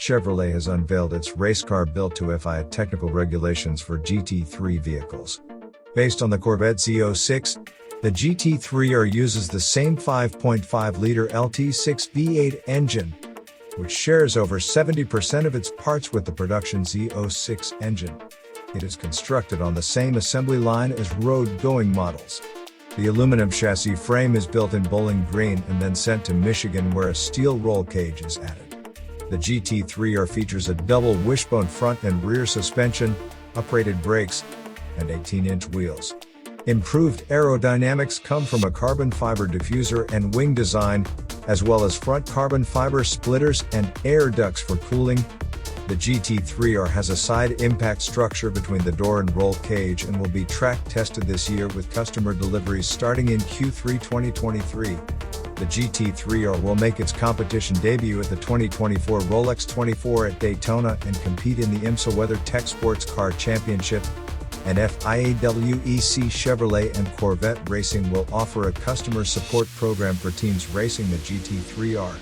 Chevrolet has unveiled its race car built to FIA technical regulations for GT3 vehicles. Based on the Corvette Z06, the GT3R uses the same 5.5-liter LT6 V8 engine, which shares over 70% of its parts with the production Z06 engine. It is constructed on the same assembly line as road-going models. The aluminum chassis frame is built in Bowling Green and then sent to Michigan, where a steel roll cage is added. The GT3R features a double-wishbone front and rear suspension, uprated brakes, and 18-inch wheels. Improved aerodynamics come from a carbon fiber diffuser and wing design, as well as front carbon fiber splitters and air ducts for cooling. The GT3R has a side impact structure between the door and roll cage and will be track tested this year with customer deliveries starting in Q3 2023. The GT3R will make its competition debut at the 2024 Rolex 24 at Daytona and compete in the IMSA WeatherTech SportsCar Championship. And FIA-WEC Chevrolet and Corvette Racing will offer a customer support program for teams racing the GT3R.